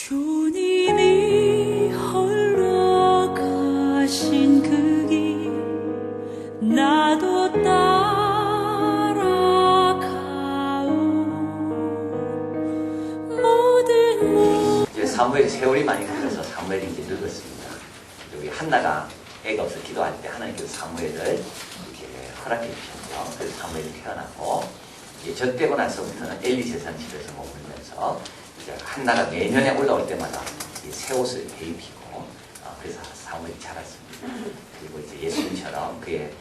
주님이 홀로 가신 그 길 나도 따라가오. 모든 이제 사무엘이 세월이 많이 흘러서 사무엘이 이제 늙었습니다. 여기 한나가 애가 없어 기도할 때 하나님께서 사무엘을 이렇게 허락해 주셨죠. 그래서 사무엘이 태어났고, 이제 젖되고 나서부터는 엘리 제사장집에서 머물면서 이제 한나가 매년에 올라올 때마다 새 옷을 입히고, 그래서 사무엘이 자랐습니다. 그리고 이제 예수님처럼 그의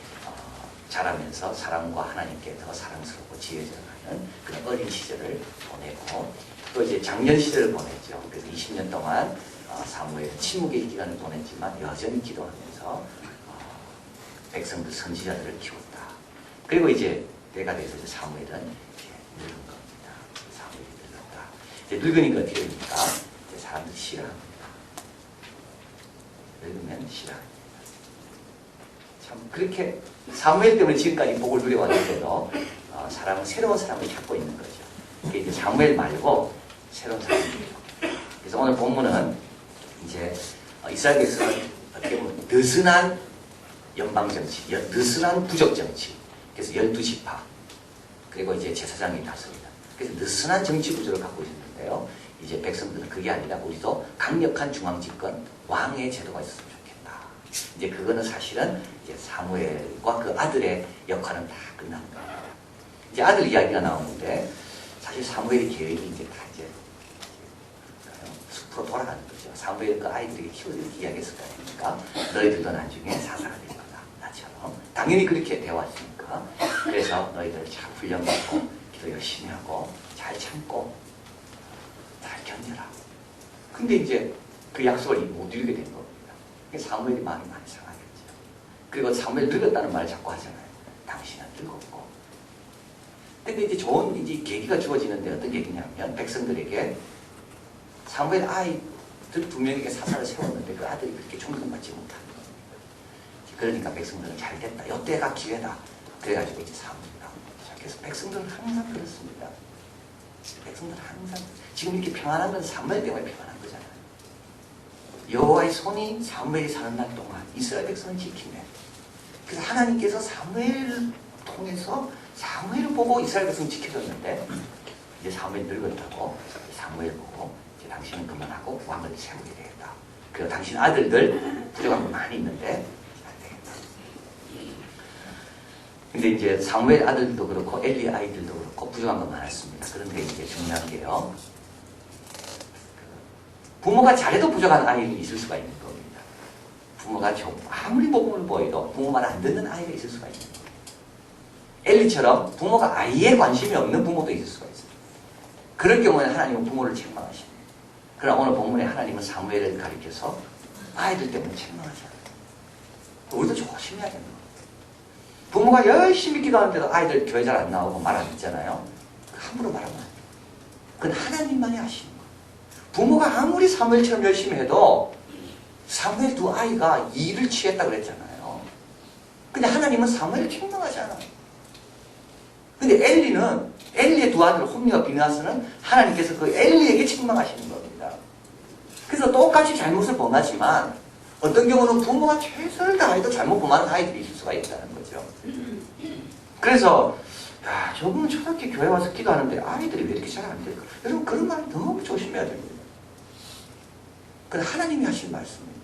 자라면서 사랑과 하나님께 더 사랑스럽고 지혜져가는 그런 어린 시절을 보내고, 또 이제 장년 시절을 보냈죠. 그래서 20년 동안 사무엘은 침묵의 기간을 보냈지만 여전히 기도하면서 백성들 선지자들을 키웠다. 그리고 이제 때가 돼서 이제 사무엘은 이제 늙은 겁니다. 사무엘이 늙었다. 이제 늙으니까 어떻게 됩니까? 이제 사람들이 싫어합니다. 늙으면 싫어합니다. 참 그렇게 사무엘 때문에 지금까지 복을 누려왔는데도 사람은 새로운 사람을 찾고 있는 거죠. 이게 이제 사무엘 말고 새로운 사람이에요. 그래서 오늘 본문은 이제 이스라엘에서는 어떻게 보면 느슨한 연방정치, 느슨한 부족정치, 그래서 12지파, 그리고 이제 제사장이 다스립니다. 그래서 느슨한 정치 구조를 갖고 있었는데요. 이제 백성들은 그게 아니라 우리도 강력한 중앙집권, 왕의 제도가 있었으면 좋겠다. 이제 그거는 사실은 이제 사무엘과 그 아들의 역할은 다 끝난 겁니다. 이제 아들 이야기가 나오는데 사실 사무엘의 계획이 이제 다 이제 숲으로 돌아가는 거죠. 사무엘은 그 아이들에게 키워드리기 이야기했을 거 아닙니까? 너희들도 나중에 사사가 될 거다. 나처럼. 당연히 그렇게 되어왔으니까. 그래서 너희들 잘 훈련받고 기도 열심히 하고 잘 참고 잘 견뎌라. 근데 이제 그 약속을 못 이루게 된 겁니다. 사무엘이 마음이 많이 상하겠죠. 그리고 사무엘 늙었다는 말을 자꾸 하잖아요. 당신은 늙었고. 근데 이제 좋은 이제 계기가 주어지는데 어떤 계기냐면 백성들에게 사무엘 아이들 2명에게 사사를 세웠는데 그 아들이 그렇게 존경받지 못하는 겁니다. 그러니까 백성들은 잘 됐다. 이때가 기회다. 그래가지고 이제 사무엘이 나온 거죠. 그래서 백성들은 항상 그렇습니다. 백성들은 항상 지금 이렇게 평안한 건 사무엘 때문에 평안한 거잖아요. 여호와의 손이 사무엘이 사는 날 동안 이스라엘 백성을 지키네. 그래서 하나님께서 사무엘을 통해서 사무엘을 보고 이스라엘 백성을 지켜줬는데 이제 사무엘이 늙었다고 사무엘 보고 이제 당신은 그만하고 왕을 세우게 되겠다. 그리고 당신 아들들 부족한 거 많이 있는데 안 되겠다. 근데 이제 사무엘 아들도 그렇고 엘리 아이들도 그렇고 부족한 거 많았습니다. 그런데 이제 중요한 게요. 부모가 잘해도 부족한 아이는 있을 수가 있는 겁니다. 부모가 아무리 복음을 보여도 부모 말 안 듣는 아이가 있을 수가 있는 겁니다. 엘리처럼 부모가 아이에 관심이 없는 부모도 있을 수가 있어요. 그럴 경우에는 하나님은 부모를 책망하십니다. 그러나 오늘 본문에 하나님은 사무엘을 가리켜서 아이들 때문에 책망하잖아요. 우리도 조심해야 됩니다. 부모가 열심히 기도하는데도 아이들 교회 잘 안 나오고 말 안 듣잖아요. 함부로 말하면 안 돼요. 그건 하나님만이 아시는 거예요. 부모가 아무리 사무엘처럼 열심히 해도 사무엘 2 아이가 일을 취했다고 그랬잖아요. 근데 하나님은 사무엘을 책망하잖아요. 근데 엘리의 2 아들 홈리와 비느하스는 하나님께서 그 엘리에게 책망하시는 겁니다. 그래서 똑같이 잘못을 범하지만 어떤 경우는 부모가 최선을 다해도 잘못 범하는 아이들이 있을 수가 있다는 거죠. 그래서 야, 저분은 저렇게 교회 와서 기도하는데 아이들이 왜 이렇게 잘 안 될까? 여러분 그런 말 너무 조심해야 됩니다. 그건 하나님이 하신 말씀입니다.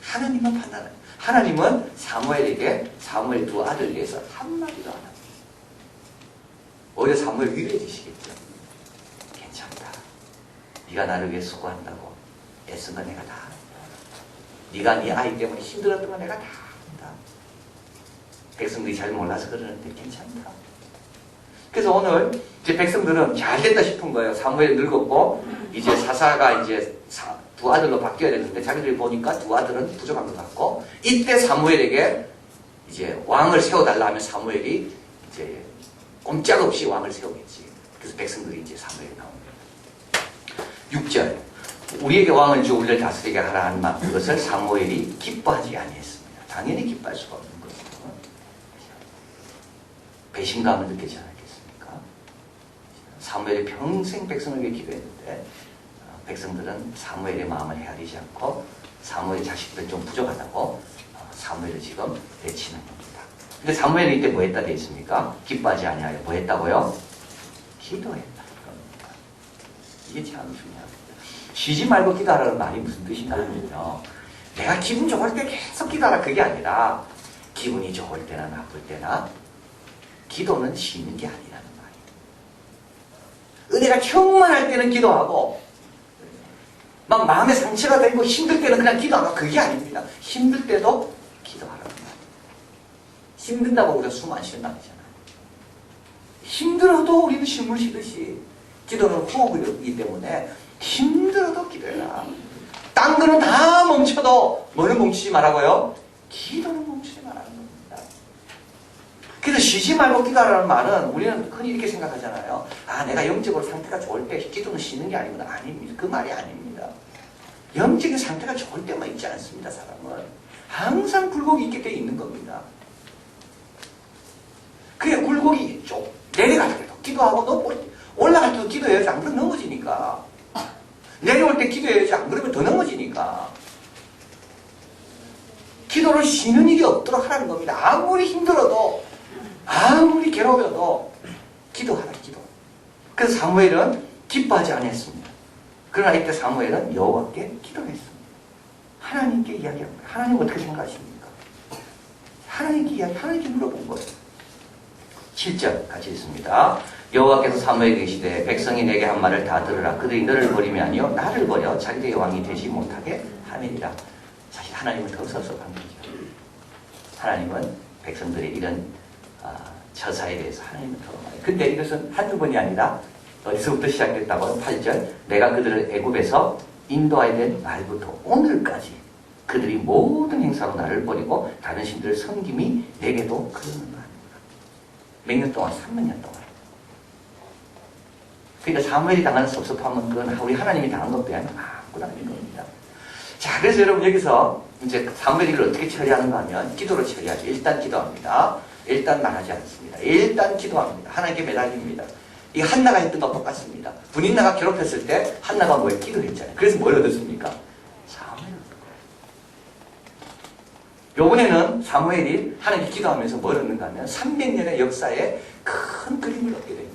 하나님만 판단해요. 하나님은 사무엘에게 사무엘 2 아들을 위해서 한마디도 안 합니다. 오히려 사무엘 위로해주시겠죠. 괜찮다. 네가 나를 위해 수고한다고 애쓴 건 내가 다 한다. 네가 네 아이 때문에 힘들었던 건 내가 다 한다. 백성들이 잘 몰라서 그러는데 괜찮다. 그래서 오늘 이제 백성들은 잘 됐다 싶은 거예요. 사무엘이 늙었고 이제 사사가 이제 2 아들로 바뀌어야 되는데 자기들이 보니까 2 아들은 부족한 것 같고 이때 사무엘에게 이제 왕을 세워달라 하면 사무엘이 이제 꼼짝없이 왕을 세우겠지. 그래서 백성들이 이제 사무엘이 나옵니다. 6절 우리에게 왕을 주어 우리를 다스리게 하라 한 말 그것을 사무엘이 기뻐하지 아니했습니다. 당연히 기뻐할 수가 없는 거죠. 배신감을 느끼지 않았겠습니까? 사무엘이 평생 백성을 위해 기도했는데 백성들은 사무엘의 마음을 헤아리지 않고 사무엘 자식들 좀 부족하다고 사무엘을 지금 내치는 겁니다. 근데 사무엘이 이때 뭐 했다 되어 있습니까? 기뻐하지 아니하여 뭐 했다고요? 기도했다. 겁니다. 이게 참 중요합니다. 쉬지 말고 기도하라는 말이 무슨 뜻인가 하면요. 내가 기분 좋을 때 계속 기도하라 그게 아니라 기분이 좋을 때나 나쁠 때나 기도는 쉬는 게 아니라는 말이에요. 은혜가 충만할 때는 기도하고 막 마음에 상처가 되고 힘들 때는 그냥 기도하라 그게 아닙니다. 힘들 때도 기도하라는 말이에요. 힘든다고 우리가 숨 안 쉬는 아니잖아요. 힘들어도 우리는 숨을 쉬듯이 기도는 호흡이기 때문에 힘들어도 기도해라. 딴 거는 다 멈춰도 뭐는 멈추지 말라고요? 기도는 멈추지 말라는 겁니다. 그래서 쉬지 말고 기도하라는 말은 우리는 흔히 이렇게 생각하잖아요. 아, 내가 영적으로 상태가 좋을 때 기도는 쉬는 게 아니구나. 아닙니다. 그 말이 아닙니다. 영적인 상태가 좋을 때만 있지 않습니다. 사람은 항상 굴곡이 있게 돼 있는 겁니다. 그게 굴곡이 좀 내려갈 때도 기도하고 올라갈 때도 기도해야지. 안 그러면 넘어지니까. 내려올 때 기도해야지. 안 그러면 더 넘어지니까. 기도를 쉬는 일이 없도록 하라는 겁니다. 아무리 힘들어도 아무리 괴로워도 기도하라. 기도. 그래서 사무엘은 기뻐하지 않았습니다. 그러나 이때 사무엘은 여호와께 기도했습니다. 하나님께 이야기한 거예요. 하나님 어떻게 생각하십니까? 하나님께 물어본 거예요. 7절 같이 있습니다. 여호와께서 사무엘에게 이르시되 백성이 내게 한 말을 다 들으라. 그들이 너를 버림이 아니요 나를 버려 자기들의 왕이 되지 못하게 함이니라. 사실 하나님은 더 섭섭한 거죠. 하나님은 백성들의 이런 처사에 대해서 하나님은 더 많이. 근데 이것은 한두 번이 아니라 어디서부터 시작됐다고요? 8절 내가 그들을 애굽에서 인도하여 된 날부터 오늘까지 그들이 모든 행사로 나를 버리고 다른 신들을 섬김이 내게도 그러는 거 아닙니까? 몇 년 동안? 300년 동안. 그러니까 사무엘이 당하는 섭섭함은 그건 우리 하나님이 당한 것도 아무것도 아닌 겁니다. 자, 그래서 여러분 여기서 이제 사무엘이 이걸 어떻게 처리하는가 하면 기도로 처리하죠. 일단 기도합니다. 일단 말하지 않습니다. 일단 기도합니다. 하나님께 매달립니다. 이 한나가 했던 것 똑같습니다. 분인나가 괴롭혔을 때 한나가 뭐에 기도했잖아요. 그래서 뭘 얻었습니까? 사무엘 얻었고. 요번에는 사무엘이 하나님께 기도하면서 뭘 얻는가 하면 300년의 역사에 큰 그림을 얻게 됩니다.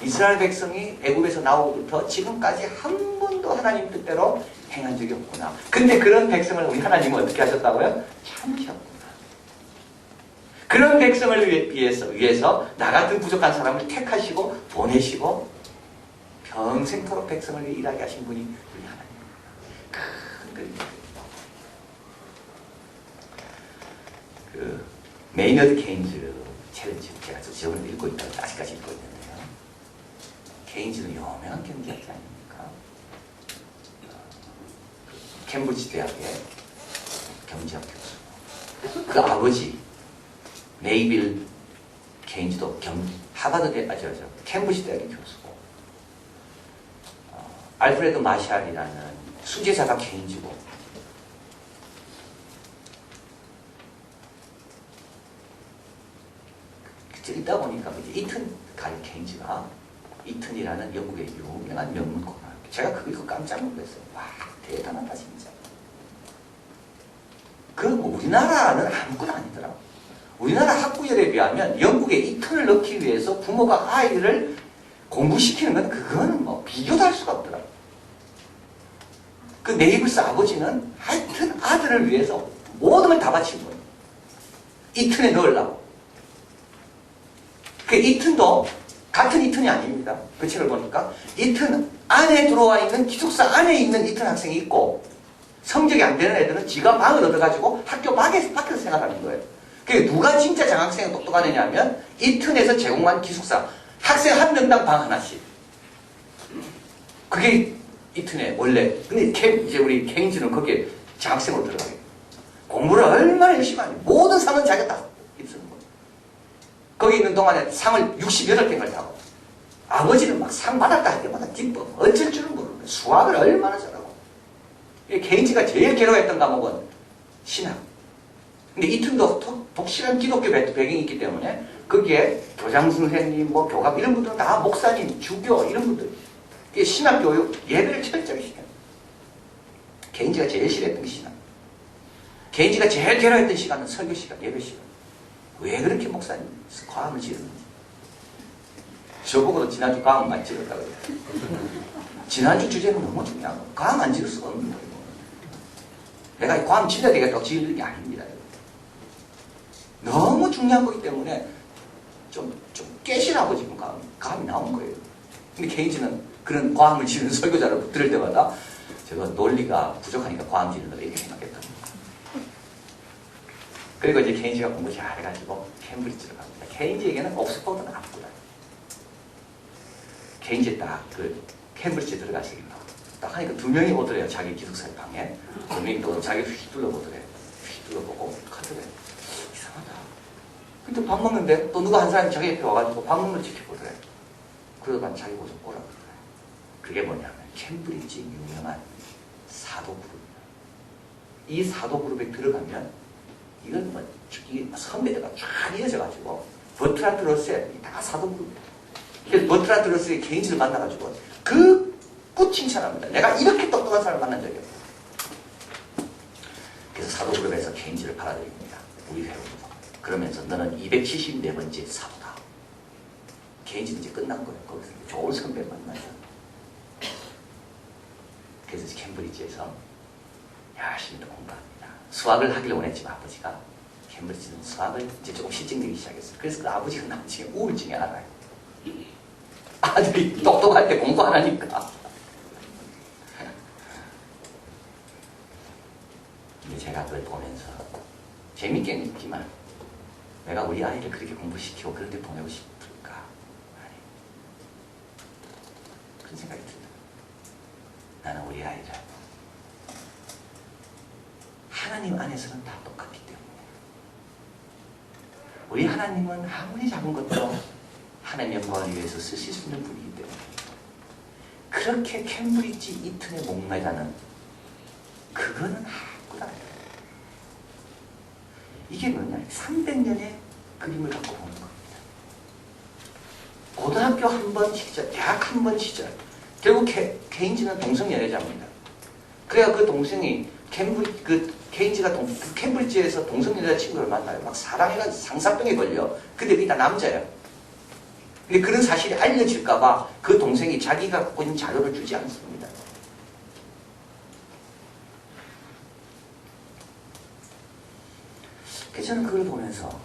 이스라엘 백성이 애굽에서 나오고부터 지금까지 한 번도 하나님 뜻대로 행한 적이 없구나. 근데 그런 백성을 우리 하나님은 어떻게 하셨다고요? 참으셨구나. 그런 백성을 위해서 나 같은 부족한 사람을 택하시고 보내시고 평생토록 백성을 위해 일하게 하신 분이 우리 하나님입니다. 큰 그림입니다. 그 메이너드 케인즈 챌린지 제가 저번에 읽고 있다고 아직까지 읽고 있는데요. 케인즈는 유명한 경제학자 아닙니까? 캠브리지 대학의 경제학 교수. 그 아버지 메이빌 케인즈도 하버드 캠브리지 대학의 교수고, 알프레드 마샬이라는 수제자가 케인즈고, 읽다 보니까 이제 이튼 갈 케인즈가 이튼이라는 영국의 유명한 명문 고등학교. 제가 그거 읽고 깜짝 놀랐어요. 와, 대단하다 진짜. 그 우리나라는 아무것도 아니더라. 우리나라 학구열에 비하면 영국의 이튼을 넣기 위해서 부모가 아이를 공부시키는 건 그거는 뭐 비교도 할 수가 없더라. 그 네이블스 아버지는 하여튼 아들을 위해서 모든 걸 다 바친 거예요. 이튼에 넣으려고. 그 이튼도 같은 이튼이 아닙니다. 그 책을 보니까 이튼 안에 들어와 있는 기숙사 안에 있는 이튼 학생이 있고, 성적이 안 되는 애들은 지가 방을 얻어가지고 학교 밖에서 생활하는 거예요. 그게 누가 진짜 장학생이 똑똑한 애냐면 이튼에서 제공한 기숙사 학생 한 명당 방 하나씩. 그게 이튼에 원래. 근데 이제 우리 케인즈는 거기에 장학생으로 들어가요. 공부를 얼마나 열심히 하냐. 모든 상은 자기가 다 입수는 거예요. 거기 있는 동안에 상을 68땡을 타고, 아버지는 막 상 받았다 할 때마다 기뻐. 어쩔 줄은 모르는 거예요. 수학을 얼마나 잘하고. 케인즈가 제일 괴로워했던 과목은 신학. 근데 이튼도 독실한 기독교 배경이 있기 때문에 거기에 교장 선생님, 뭐 교감 이런 분들은 다 목사님, 주교 이런 분들 이게 신학교육 예배를 철저히 시켜요. 개인지가 제일 싫어했던 게 신학. 개인지가 제일 괴로워했던 시간은 설교 시간, 예배 시간. 왜 그렇게 목사님 과음을 지르는지. 저보고도 지난주 과음 많이 지렀다고 그래요. 지난주 주제는 너무 중요한 거. 과음 안 지를 수가 없는 거예요. 내가 과음 지려야 되겠다고 지르는 게 아닙니다. 너무 중요한 거기 때문에 좀 깨시라고 지금 과음이 나온 거예요. 근데 개인지는 그런 과음을 지르는 설교자를 들을 때마다 제가 논리가 부족하니까 과음 지른다 이렇게 생각했다. 그리고 이제 케인지가 공부 잘해가지고 캠브리지로 갑니다. 케인지에게는 옥스퍼드는 아프다. 케인지 딱 그 캠브리지 들어가시겠다. 딱 하니까 두 명이 오더래요. 자기 기숙사 방에. 두 명이 또 자기 휘둘러 보더래. 휘둘러 보고 가더래. 이상하다. 근데 밥 먹는데 또 누가 한 사람이 자기 옆에 와가지고 밥 먹는 걸 지켜보더래. 그러다가 자기 모습 보라고 그러더래. 그게 뭐냐면 캠브리지 유명한 사도 그룹이에요. 이 사도 그룹에 들어가면 이건 뭐, 이 선배들가 쫙 이어져가지고, 버트란드 러셀, 다 사도그룹이에요. 그래서 버트란드 러셀의 개인지를 만나가지고, 그 칭찬합니다. 내가 이렇게 똑똑한 사람을 만난 적이 없다. 그래서 사도그룹에서 개인지를 받아들입니다. 우리 회원으로. 그러면서 너는 274번째 사도다. 개인지는 이제 끝난 거예요. 거기서 좋은 선배를 만나죠. 그래서 캠브리지에서 열심히 공부합니다. 수학을 하길 원했지만 아버지가 캠브리지는 수학을 이제 조금 실증내기 시작했어요. 그래서 그 아버지가 나중에 우울증에 알아요. 아들이 똑똑할 때 공부 안 하니까. 근데 제가 그걸 보면서 재밌게는 있지만 내가 우리 아이를 그렇게 공부시키고 그런 데 보내고 싶을까? 아니. 그런 생각이 듭니다. 나는 우리 아이를 하나님 안에서는 다 똑같기 때문에 우리 하나님은 아무리 작은 것도 하나님 영광을 위해서 쓰실 수 있는 분이기 때문에 그렇게 캠브리지 이튼에 목매다는 그거는 아무것도 아니에요. 이게 뭐냐? 300년의 그림을 갖고 보는 겁니다. 고등학교 한 번 시절, 대학 한 번 시절, 결국 케인지는 동성 연애자입니다. 그래야 그 동생이 케인지가 캠브리지에서 동성 여자 친구를 만나요. 막 사랑해가지고 상사병에 걸려. 근데 그게 다 남자예요. 근데 그런 사실이 알려질까봐 그 동생이 자기가 갖고 있는 자료를 주지 않습니다. 그래서 저는 그걸 보면서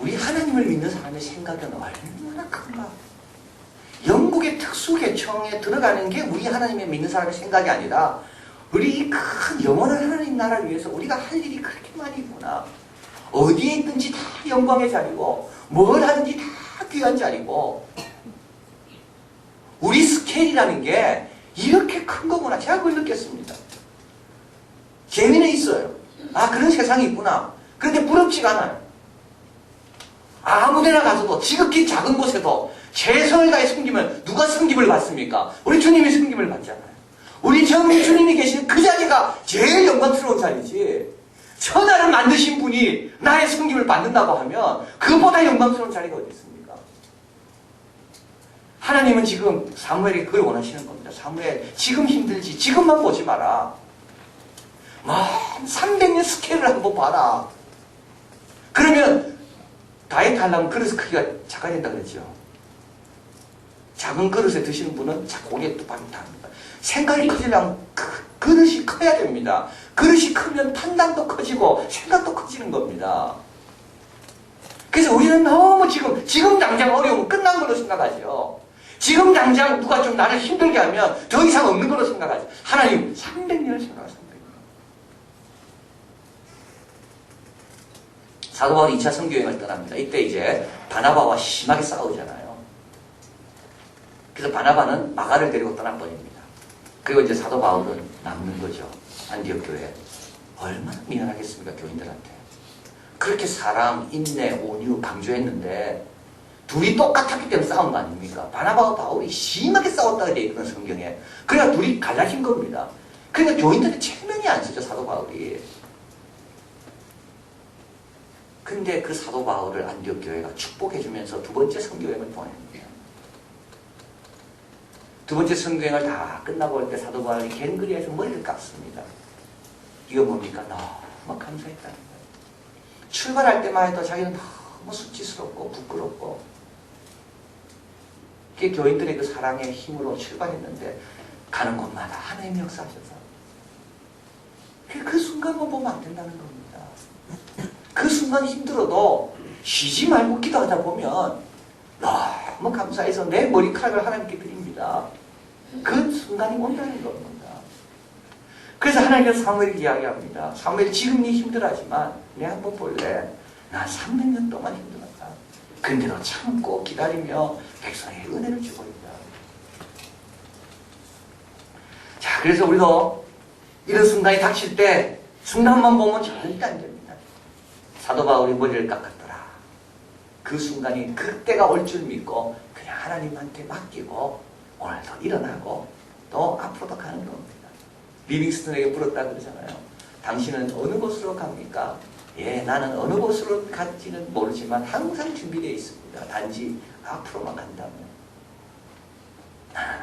우리 하나님을 믿는 사람의 생각은 얼마나 큰가. 영국의 특수계층에 들어가는 게 우리 하나님을 믿는 사람의 생각이 아니라 우리 이 큰 영원한 하나님 나라를 위해서 우리가 할 일이 그렇게 많이 있구나. 어디에 있든지 다 영광의 자리고 뭘 하든지 다 귀한 자리고 우리 스케일이라는 게 이렇게 큰 거구나. 제가 그걸 느꼈습니다. 재미는 있어요. 아, 그런 세상이 있구나. 그런데 부럽지가 않아요. 아무 데나 가서도 지극히 작은 곳에도 최선을 다해 섬기면 누가 섬김을 받습니까? 우리 주님이 섬김을 받잖아요. 우리 전 주님이 계신 그 자리가 제일 영광스러운 자리지. 천하를 만드신 분이 나의 섬김을 받는다고 하면 그보다 영광스러운 자리가 어디 있습니까? 하나님은 지금 사무엘이 그걸 원하시는 겁니다. 사무엘, 지금 힘들지. 지금만 보지 마라. 300년 스케일을 한번 봐라. 그러면 다이어트 하려면 그릇 크기가 작아야 된다 그랬죠. 작은 그릇에 드시는 분은 고기에 또 반이 다릅니다. 생각이 커지려면 그릇이 커야 됩니다. 그릇이 크면 판단도 커지고 생각도 커지는 겁니다. 그래서 우리는 너무 지금 당장 어려우면 끝난 걸로 생각하죠. 지금 당장 누가 좀 나를 힘들게 하면 더 이상 없는 걸로 생각하죠. 하나님 300년을 생각하세요. 사도 바울이 2차 선교여행을 떠납니다. 이때 이제 바나바와 심하게 싸우잖아요. 그래서 바나바는 마가를 데리고 떠나버립니다. 그리고 이제 사도 바울은 남는 거죠. 안디옥 교회에. 얼마나 미안하겠습니까, 교인들한테. 그렇게 사랑, 인내, 온유 강조했는데 둘이 똑같았기 때문에 싸운 거 아닙니까? 바나바와 바울이 심하게 싸웠다고 되어 있거든, 성경에. 그래야 둘이 갈라진 겁니다. 그러니까 교인들이 체면이 안 쓰죠, 사도 바울이. 근데 그 사도 바울을 안디옥 교회가 축복해주면서 두 번째 선교여행을 보냅니다. 두 번째 성경을 다 끝나고 올 때 사도 바울이 갱그리에서 머리를 깎습니다. 이거 뭡니까? 너무 감사했다는 거예요. 출발할 때만 해도 자기는 너무 수치스럽고 부끄럽고 그게 교인들의 그 사랑의 힘으로 출발했는데 가는 곳마다 하나님이 역사하셔서 그 순간만 보면 안 된다는 겁니다. 그 순간 힘들어도 쉬지 말고 기도하다 보면 너무 감사해서 내 머리카락을 하나님께 드립니다. 그 순간이 온다는 겁니다. 그래서 하나님께서 사무엘에게 이야기합니다. 사무엘 지금 네 힘들하지만 내 한번 볼래? 나 300년 동안 힘들었다. 근데도 참고 기다리며 백성에게 은혜를 주고 있다. 자, 그래서 우리도 이런 순간이 닥칠 때 순간만 보면 절대 안 됩니다. 사도 바울이 머리를 깎았더라. 그 순간이 그때가 올 줄 믿고 그냥 하나님한테 맡기고 오늘도 일어나고 또 앞으로도 가는 겁니다. 리빙스턴에게 물었다 그러잖아요. 당신은 어느 곳으로 갑니까? 예, 나는 어느 곳으로 갈지는 모르지만 항상 준비되어 있습니다. 단지 앞으로만 간다면.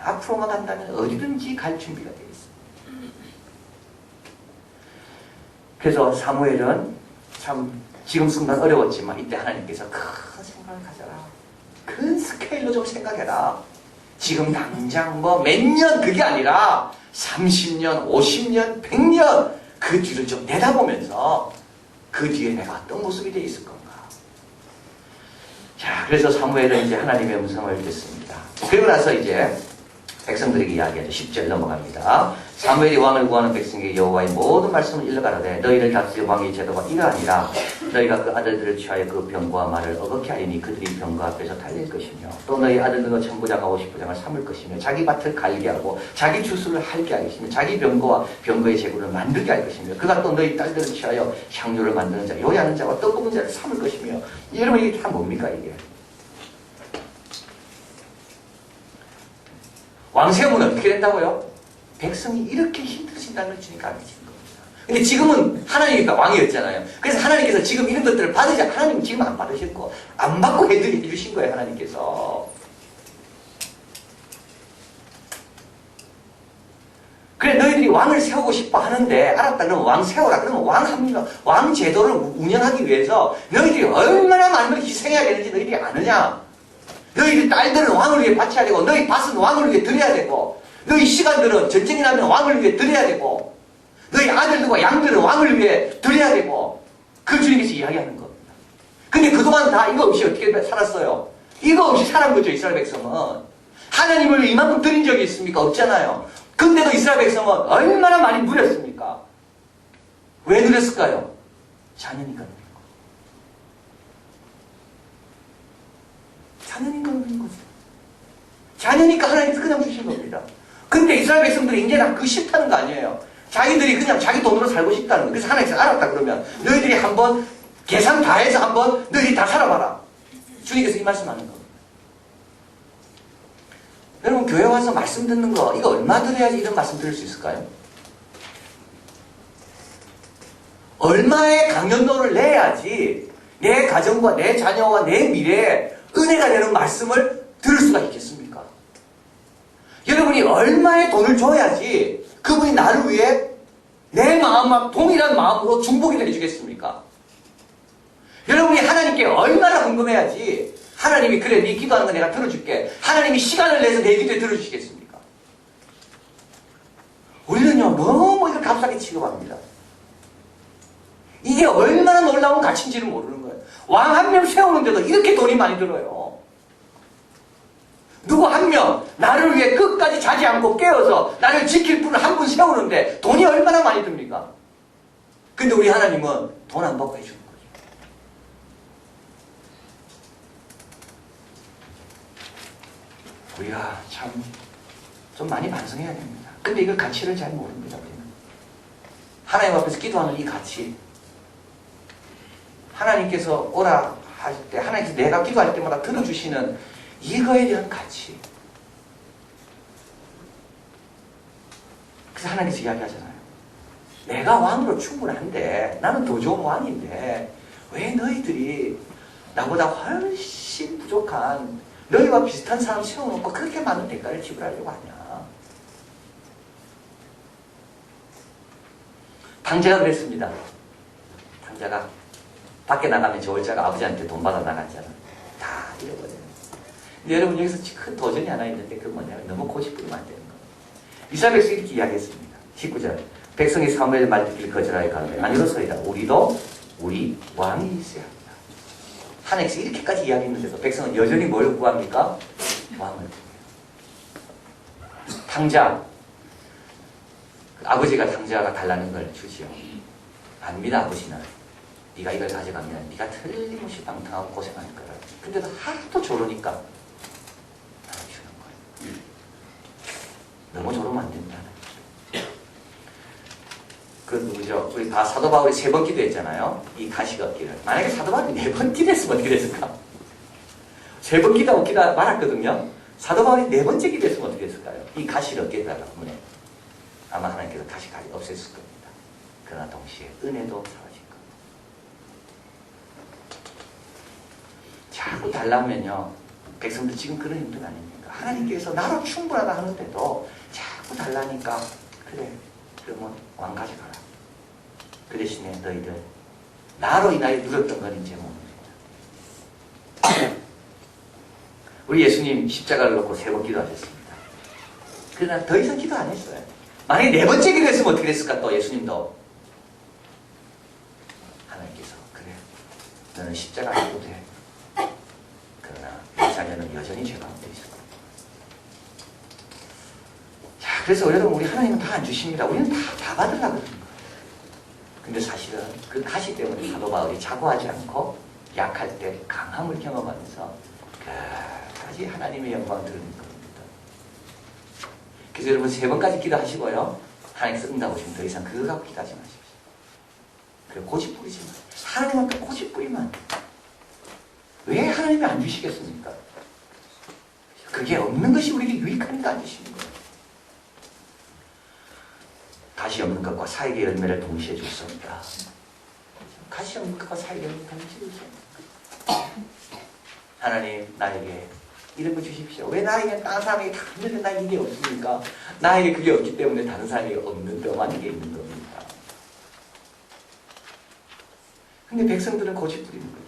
앞으로만 간다면 어디든지 갈 준비가 되어 있습니다. 그래서 사무엘은 참 지금 순간 어려웠지만 이때 하나님께서 큰 생각을 가져라. 큰 스케일로 좀 생각해라. 지금 당장 뭐 몇 년 그게 아니라 30년, 50년, 100년 그 뒤를 좀 내다보면서 그 뒤에 내가 어떤 모습이 되어 있을 건가. 자, 그래서 사무엘은 이제 하나님의 음성을 듣습니다. 그리고 나서 이제 백성들에게 이야기하죠. 10절 넘어갑니다. 사무엘이 왕을 구하는 백성에게 여호와의 모든 말씀을 일러가라되 너희를 다스릴 왕의 제도가 이러하니라. 너희가 그 아들들을 취하여 그 병거와 말을 어겁게 하리니 그들이 병거 앞에서 달릴 것이며 또 너희 아들들과 천부장과 50부장을 삼을 것이며 자기 밭을 갈게 하고 자기 주수를 할게 하겠으며 자기 병거와 병거의 재고를 만들게 할 것이며 그가 또 너희 딸들을 취하여 향료를 만드는 자, 요리하는 자와 떡 굽는 자를 삼을 것이며 여러분 이게 다 뭡니까 이게? 왕 세우면 어떻게 된다고요? 백성이 이렇게 힘드신다는 걸 주님께 알려주신 겁니다. 근데 지금은 하나님이 왕이었잖아요. 그래서 하나님께서 지금 이런 것들을 받으지 하나님 지금 안 받으셨고 안 받고 해주신 거예요. 하나님께서. 그래 너희들이 왕을 세우고 싶어 하는데 알았다 그러면 왕 세워라. 그러면 왕 제도를 운영하기 위해서 너희들이 얼마나 많은 걸 희생해야 되는지 너희들이 아느냐? 너희 딸들은 왕을 위해 바쳐야 되고 너희 밭은 왕을 위해 드려야 되고 너희 시간들은 전쟁이 나면 왕을 위해 드려야 되고 너희 아들들과 양들은 왕을 위해 드려야 되고 그 주님께서 이야기하는 겁니다. 근데 그동안 다 이거 없이 어떻게 살았어요? 이거 없이 살은 거죠. 이스라엘 백성은. 하나님을 이만큼 드린 적이 있습니까? 없잖아요. 근데도 이스라엘 백성은 얼마나 많이 누렸습니까? 왜 누렸을까요? 자녀니까 누린 거. 자녀니까 누린 거죠. 자녀니까 하나님께서 그냥 주신 겁니다. 근데 이스라엘 백성들이 이제는 그 싫다는 거 아니에요. 자기들이 그냥 자기 돈으로 살고 싶다는 거예요. 그래서 하나님께서 알았다 그러면 너희들이 한번 계산 다 해서 한번 너희들이 다 살아봐라. 주님께서 이 말씀하는 겁니다. 여러분 교회 와서 말씀 듣는 거 이거 얼마 들어야지 이런 말씀 들을 수 있을까요? 얼마의 강연료를 내야지 내 가정과 내 자녀와 내 미래에 은혜가 되는 말씀을 들을 수가 있겠습니까? 여러분이 얼마의 돈을 줘야지 그분이 나를 위해 내 마음과 동일한 마음으로 중보기를 해주겠습니까? 여러분이 하나님께 얼마나 궁금해야지 하나님이 그래 네 기도하는 거 내가 들어줄게 하나님이 시간을 내서 내 기도에 들어주시겠습니까? 우리는요 너무 이걸 값싸게 취급합니다. 이게 얼마나 놀라운 가치인지를 모르는 거예요. 왕 한 명 세우는데도 이렇게 돈이 많이 들어요. 누구 한 명 나를 위해 끝까지 자지 않고 깨어서 나를 지킬 분을 한 분 세우는데 돈이 얼마나 많이 듭니까? 근데 우리 하나님은 돈 안 받고 해주는 거죠. 우리가 참 좀 많이 반성해야 됩니다. 근데 이걸 가치를 잘 모릅니다. 우리는. 하나님 앞에서 기도하는 이 가치 하나님께서 오라 할 때 하나님께서 내가 기도할 때마다 들어주시는 이거에 대한 가치. 그래서 하나님께서 이야기하잖아요. 내가 왕으로 충분한데 나는 더 좋은 왕인데 왜 너희들이 나보다 훨씬 부족한 너희와 비슷한 사람 세워놓고 그렇게 많은 대가를 지불하려고 하냐. 탕자가 그랬습니다. 탕자가 밖에 나가면 저울자가 아버지한테 돈 받아 나갔잖아. 다 잃어버려요. 근데 여러분 여기서 큰 도전이 하나 있는데 그건 뭐냐면 너무 고집부리면 안 되는 거예요. 이사백수 이렇게 이야기했습니다. 19절 백성이 사무엘의 말 듣기를 거절하여 가는데 아니로소이다. 우리도 우리 왕이 있어야 합니다. 하나님께서 이렇게까지 이야기했는데도 백성은 여전히 뭘 구합니까? 왕을 구해요. 탕자 아버지가 탕자가 달라는 걸 주지요. 압니다. 아버지는 네가 이걸 가져가면 네가 틀림없이 방탕하고 고생할 거라. 근데도 하도 조르니까 안 주는 거예요. 너무 조르면 안 된다. 그 누구죠? 우리 다 사도 바울이 3번 기도했잖아요. 이 가시가 없기를. 만약에 사도 바울이 4번 기도했으면 어떻게 됐을까? 3번 기도하기다 말았거든요. 사도 바울이 4번째 기도했으면 어떻게 됐을까요? 이 가시를 얻게 되다가 문에 아마 하나님께서 가시 없앴을 겁니다. 그러나 동시에 은혜도 사라질 겁니다. 자꾸 달라면요. 백성들 지금 그런 힘든 아닙니까? 하나님께서 나로 충분하다 하는데도 자꾸 달라니까 그래 그러면 왕 가져가라. 그 대신에 너희들 나로 인하여 누렸던 건 이제 뭡니다. 우리 예수님 십자가를 놓고 3번 기도하셨습니다. 그러나 더 이상 기도 안 했어요. 만약에 4번째 기도했으면 어떻게 됐을까? 또 예수님도 하나님께서 그래 너는 십자가 안 해도 돼. 그러나 내 자녀는 여전히 죄 가운데 있을 거야. 자, 그래서 여러분 우리 하나님은 다 안 주십니다. 우리는 다 받으려고 그러는 거예요. 근데 사실은 그 가시 때문에 사도 바울이 자고하지 않고 약할 때 강함을 경험하면서 끝까지 하나님의 영광을 드리는 겁니다. 그래서 여러분 3번까지 기도하시고요. 하나님께서 응답하시면 더 이상 그거 갖고 기도하지 마십시오. 그래 고집 부리지 마. 하나님한테 고집 부리면 안 돼. 왜 하나님이 안 주시겠습니까? 그게 없는 것이 우리에게 유익하니까 안 주시는 거예요. 가시 없는 것과 사익의 열매를 동시에 줄 수 없다. 가시 없는 것과 사익의 열매를 동시에 줄 수 없다. 하나님 나에게 이런 거 주십시오. 왜 나에게 다른 사람에게 다 있는데 나 이게 없습니까? 나에게 그게 없기 때문에 다른 사람에게 없는 데만 이게 있는 겁니다. 근데 백성들은 고집 부리는 거예요.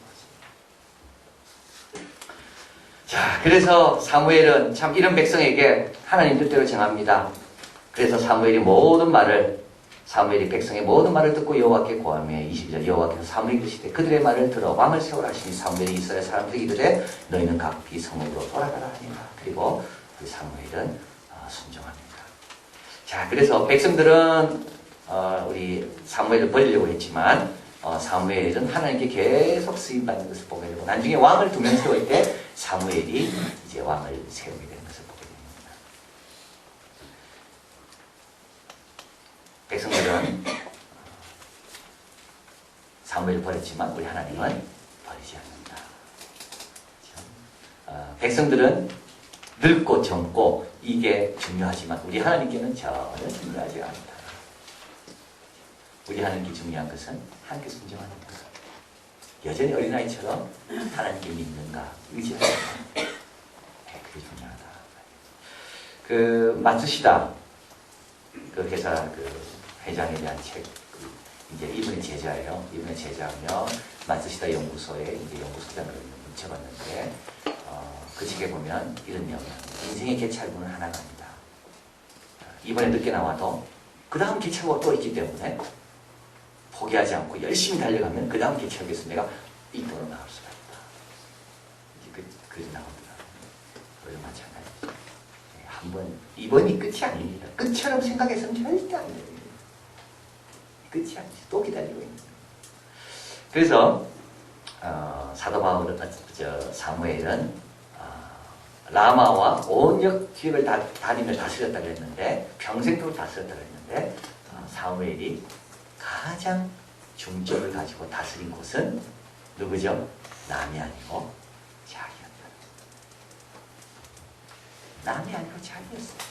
자, 그래서 사무엘은 참 이런 백성에게 하나님 뜻대로 정합니다. 그래서 사무엘이 백성의 모든 말을 듣고 여호와께 고하매 22절 여호와께서 사무엘에게 이르시되 그들의 말을 들어 왕을 세우라 하시니 사무엘이 이스라엘 사람들에게 이르되 너희는 각기 성읍으로 돌아가라 하니라. 그리고 그 사무엘은 순종합니다. 자, 그래서 백성들은 우리 사무엘을 버리려고 했지만 사무엘은 하나님께 계속 쓰임받는 것을 보게 되고 나중에 왕을 2명 세울 때 사무엘이 이제 왕을 세우게 되는 것을 보게 됩니다. 백성들은 사무엘을 버렸지만 우리 하나님은 버리지 않는다. 백성들은 늙고 젊고 이게 중요하지만 우리 하나님께는 전혀 중요하지 않다. 우리 하나님께 중요한 것은 하나님께 순종하는 것. 여전히 어린아이처럼 하나님께 믿는가, 의지하는가. 그게 중요하다. 그 마츠시다 그 회사 그 회장에 대한 책, 이제 이분의 제자예요. 이분의 제자며 마츠시다 연구소에 이제 연구소장을 붙여봤는데 그 책에 보면 이런 내용이에요. 인생의 개찰구는 하나가 아니다. 이번에 늦게 나와도 그 다음 개찰구가 또 있기 때문에 포기하지 않고 열심히 달려가면 그 다음 개척에서 내가 이쪽으로 나올 수가 있다. 이제 그게 나옵니다. 그래도 마찬가지죠. 한번 이번이 끝이 아닙니다. 끝처럼 생각해서는 절대 안 돼요. 끝이 아니지. 또 기다리고 있는 거예요. 그래서 사도 바울은 사무엘은 라마와 온 지역을 다니며 다스렸다고 했는데 평생도록 다스렸다고 했는데 사무엘이 가장 중점을 가지고 다스린 곳은 누구죠? 남이 아니고 자기였다. 남이 아니고 자기였어요.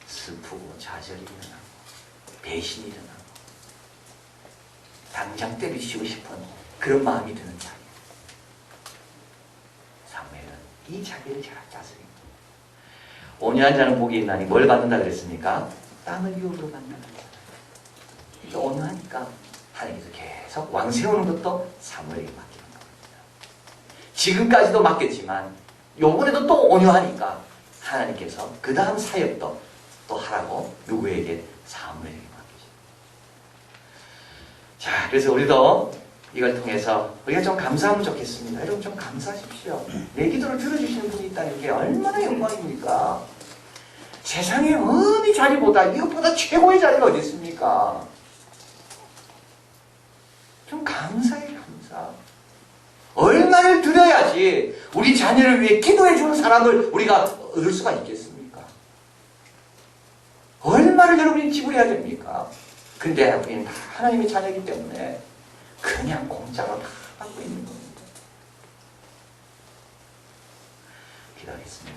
슬프고 좌절이 일어나고 배신이 일어나고 당장 때리시고 싶은 그런 마음이 드는 자기. 사무엘은 이 자기를 잘 다스린 거예요. 온유한 자는 복이 있나니 뭘 받는다 그랬습니까? 땅을 유업으로 받는다. 이게 온유하니까 하나님께서 계속 왕 세우는 것도 사무엘에게 맡기는 겁니다. 지금까지도 맡겼지만 요번에도 또 온유하니까 하나님께서 그 다음 사역도 또 하라고 누구에게? 사무엘에게 맡기죠. 자, 그래서 우리도 이걸 통해서 우리가 좀 감사하면 좋겠습니다. 여러분 좀 감사하십시오. 내 기도를 들어주시는 분이 있다는 게 얼마나 영광입니까? 세상에 어느 자리보다 이것보다 최고의 자리가 어디 있습니까? 좀 감사해, 감사. 얼마를 드려야지 우리 자녀를 위해 기도해주는 사람을 우리가 얻을 수가 있겠습니까? 얼마를 여러분이 지불해야 됩니까? 근데 우리는 다 하나님의 자녀이기 때문에 그냥 공짜로 다 받고 있는 겁니다. 기도하겠습니다.